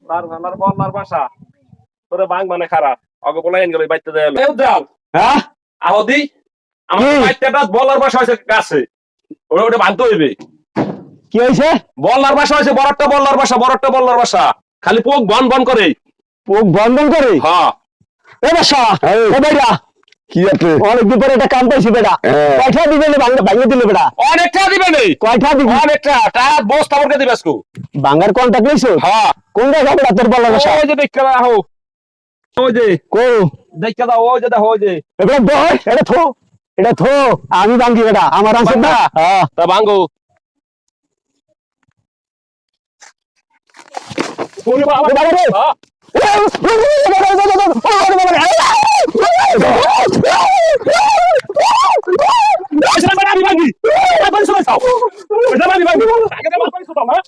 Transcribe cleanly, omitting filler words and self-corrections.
তার ভালার বলার ভাষা তোরে বাং মানে খারাপ অগে বলাই এন গেল বাইতে দেয় এও যাও হ্যাঁ আহদি আমার বাইতেটা বলার ভাষা হইছে কাছে ওটা ওটা ভাঙতে হইবে কি হয়েছে? বলার ভাষা হইছে বড়টা বলার ভাষা খালি পোক বন বন করে পোক বন্ধন করে। হ্যাঁ এ বাসা এ বেড়া কি আছে অনেকদিন পরে একটা কাম পাইছি বেড়া। কয়টা দিবে ভাঙে দিলে বেড়া? অনেকটা দিবে নেই কয়টা দিবি? অনেকটা টায়ার বস্তা ভরকে দিবে আজকু ভাঙার কন্টাক্ট লইছো? হ্যাঁ কোন জায়গা বেড়া তোর বলার ভাষা? ওই যে দেখা দাও ওই যে কো দেখা দাও ওই যে দেখো ওই যে এবার দই এটা থো আমি ভাঙি বেড়া আমার আনসার না। হ্যাঁ তা ভাঙো ওরে বাবা বাবা রে হ্যাঁ Esa es la mía, Iván. ¡Esa es la mía, Iván! ¡Esa es la mía, Iván!